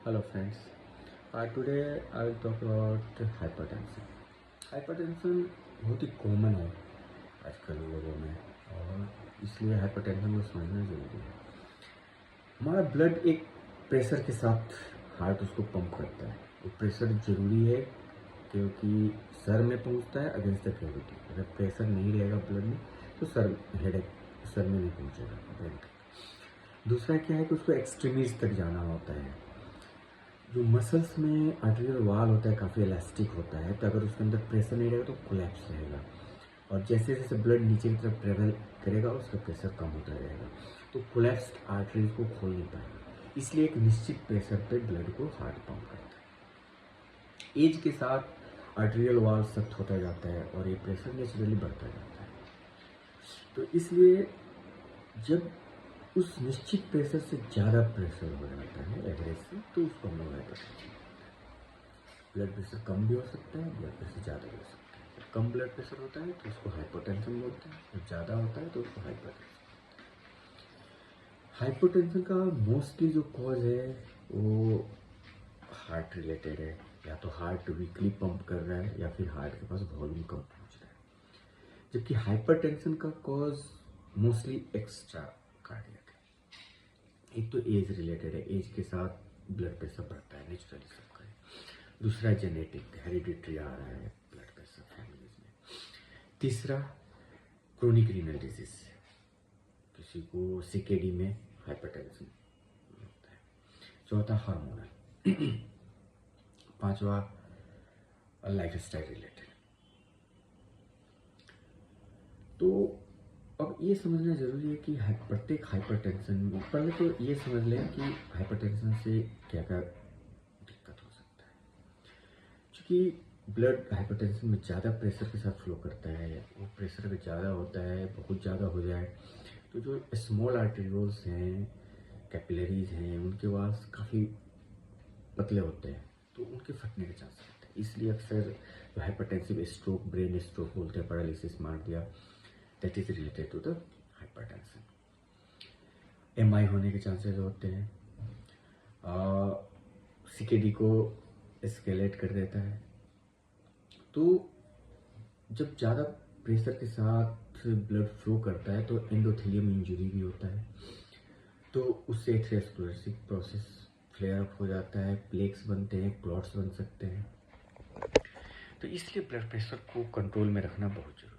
Hello friends. Today I will talk about hypertension. Hypertension बहुत ही common है आजकल लोगों में और इसलिए हाइपरटेंशन को समझना जरूरी है। हमारा ब्लड एक प्रेशर के साथ हार्ट उसको पंप करता है। वो प्रेशर ज़रूरी है क्योंकि सर में पहुंचता है अगेंस्ट द ग्रेविटी। अगर प्रेशर नहीं रहेगा ब्लड में तो हेडेक सर में नहीं पहुंचेगा ब्रेन तक। दूसरा क्या है कि उसको एक्सट्रीमीज तक जाना होता है। जो मसल्स में आर्टेरियल वाल होता है काफ़ी इलास्टिक होता है, तो अगर उसके अंदर प्रेशर नहीं रहेगा तो कोलैप्स रहेगा और जैसे जैसे ब्लड नीचे की तरफ ट्रेवल करेगा उसका प्रेशर कम होता रहेगा, तो कोलैप्स्ड आर्टरीज को खोल नहीं पाएगा। इसलिए एक निश्चित प्रेशर पे ब्लड को हार्ट पंप करता है। एज के साथ आर्टेरियल वाल सख्त होता जाता है और ये प्रेशर नेचुरली बढ़ता जाता है। तो इसलिए जब उस निश्चित प्रेशर से ज़्यादा प्रेशर हो जाता है एवरेज से, तो उसको हम लोग हाइपरटेंशन। ब्लड प्रेशर कम भी हो सकता है, ब्लड प्रेशर ज़्यादा भी हो सकता है। जब कम ब्लड प्रेशर होता है तो उसको हाइपोटेंशन बोलते हैं, जब ज़्यादा होता है तो उसको हाइपरटेंशन। हाइपोटेंशन का मोस्टली जो कॉज है वो हार्ट रिलेटेड है। या तो हार्ट वीकली पंप कर रहा है या फिर हार्ट के पास वॉल्यूम कम पहुंच रहा है। जबकि हाइपरटेंशन का कॉज मोस्टली एक्स्ट्रा कार्डियक है। एक तो एज रिलेटेड है, एज के साथ ब्लड प्रेशर बढ़ता है नेचुरली सबका। दूसरा जेनेटिक हेरिडिटरी आ रहा है ब्लड प्रेशर फैमिलीज में। तीसरा क्रोनिक रीनल डिजीज, किसी को सीकेडी में हाइपरटेंशन होता है। चौथा हार्मोनल। पांचवा लाइफ स्टाइल रिलेटेड। तो अब ये समझना जरूरी है कि प्रत्येक हाइपरटेंशन में पहले तो ये समझ लें कि हाइपरटेंशन से क्या क्या दिक्कत हो सकता है। क्योंकि ब्लड हाइपरटेंशन में ज़्यादा प्रेशर के साथ फ्लो करता है, वो प्रेशर अगर ज़्यादा होता है, बहुत ज़्यादा हो जाए, तो जो स्मॉल आर्टेरियोल्स हैं, कैपिलरीज हैं, उनके वाल्स काफ़ी पतले होते हैं, तो उनके फटने के चांस रहते हैं। इसलिए अक्सर जो हाइपरटेंसिव स्ट्रोक, ब्रेन स्ट्रोक बोलते हैं, पैरालिसिस मार दिया, that is related to the hypertension. MI होने के चांसेस होते हैं। सीकेडी को एस्केलेट कर देता है। तो जब ज़्यादा प्रेशर के साथ ब्लड फ्लो करता है तो एंडोथेलियम इंजरी भी होता है, तो उससे एथेरोस्क्लेरोसिस प्रोसेस फ्लेयर अप हो जाता है, प्लेक्स बनते हैं, क्लॉट्स बन सकते हैं। तो इसलिए ब्लड प्रेशर को कंट्रोल में रखना बहुत ज़रूरी है।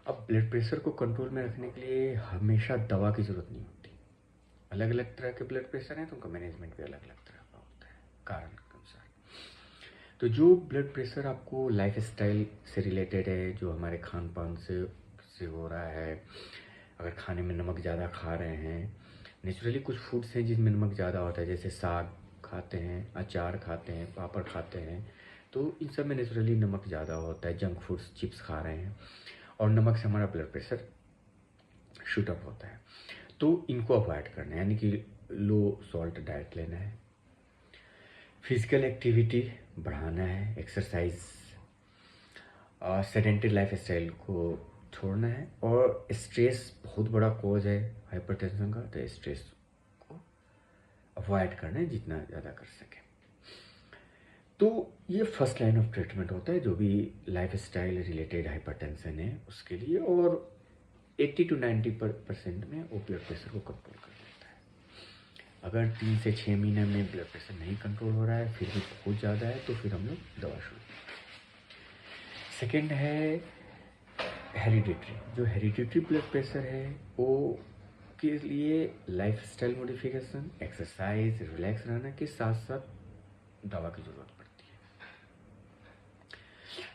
अब ब्लड प्रेशर को कंट्रोल में रखने के लिए हमेशा दवा की ज़रूरत नहीं होती। अलग अलग तरह के ब्लड प्रेशर हैं तो उनका मैनेजमेंट भी अलग अलग तरह का होता है कारण के अनुसार। तो जो ब्लड प्रेशर आपको लाइफ स्टाइल से रिलेटेड है, जो हमारे खान पान से हो रहा है, अगर खाने में नमक ज़्यादा खा रहे हैं, नेचुरली कुछ फूड्स हैं जिसमें नमक ज़्यादा होता है, जैसे साग खाते हैं, अचार खाते हैं, पापड़ खाते हैं, तो इन सब में नेचुरली नमक ज़्यादा होता है। जंक फूड्स, चिप्स खा रहे हैं और नमक से हमारा ब्लड प्रेशर शूट अप होता है, तो इनको अवॉइड करना है, यानी कि लो सॉल्ट डाइट लेना है। फिजिकल एक्टिविटी बढ़ाना है, एक्सरसाइज, सेडेंटरी लाइफ स्टाइल को छोड़ना है। और स्ट्रेस बहुत बड़ा कॉज है हाइपरटेंशन का, तो स्ट्रेस को अवॉइड करना है जितना ज़्यादा कर सके। तो ये फर्स्ट लाइन ऑफ ट्रीटमेंट होता है जो भी लाइफ स्टाइल रिलेटेड हाइपरटेंशन है उसके लिए, और 80 to 90% में वो ब्लड प्रेशर को कंट्रोल कर देता है। अगर 3 से 6 महीने में ब्लड प्रेशर नहीं कंट्रोल हो रहा है, फिर भी बहुत ज़्यादा है, तो फिर हम लोग दवा शुरू करते हैं। सेकेंड है हेरिडिटरी। जो हेरिडिटरी ब्लड प्रेशर है वो के लिए life style modification, exercise, relax रहने के साथ साथ दवा की ज़रूरत पड़ती है।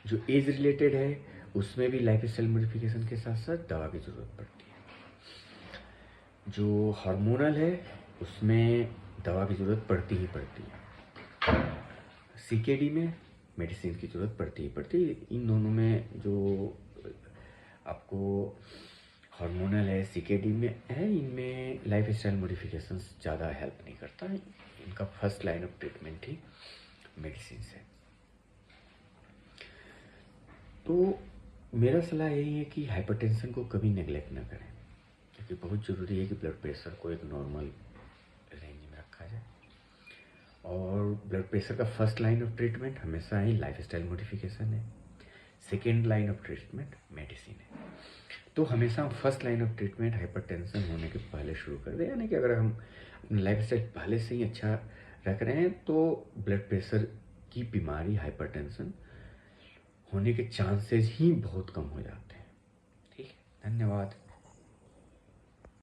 जो एज रिलेटेड है उसमें भी लाइफ स्टाइल मॉडिफिकेशन के साथ साथ दवा की ज़रूरत पड़ती है। जो हार्मोनल है उसमें दवा की ज़रूरत पड़ती ही पड़ती है। सीकेडी में मेडिसिन की ज़रूरत पड़ती ही पड़ती है। इन दोनों में जो आपको हार्मोनल है, सीकेडी में है, इनमें लाइफ स्टाइल मॉडिफिकेशंस ज़्यादा हेल्प नहीं करता है। इनका first line of treatment he medicine है। तो मेरा सलाह यही है कि हाइपरटेंशन को कभी नेगलेक्ट ना करें, क्योंकि बहुत ज़रूरी है कि ब्लड प्रेशर को एक नॉर्मल रेंज में रखा जाए। ब्लड प्रेशर का फर्स्ट लाइन ऑफ ट्रीटमेंट हमेशा ही लाइफस्टाइल मॉडिफिकेशन है, second line of treatment medicine है। तो हमेशा first line of treatment hypertension होने के पहले शुरू कर दें, यानी कि अगर हम अपना लाइफस्टाइल पहले से ही अच्छा रख रहे हैं तो ब्लड प्रेशर की बीमारी हाइपरटेंशन होने के चांसेस ही बहुत कम हो जाते हैं। ठीक है, धन्यवाद।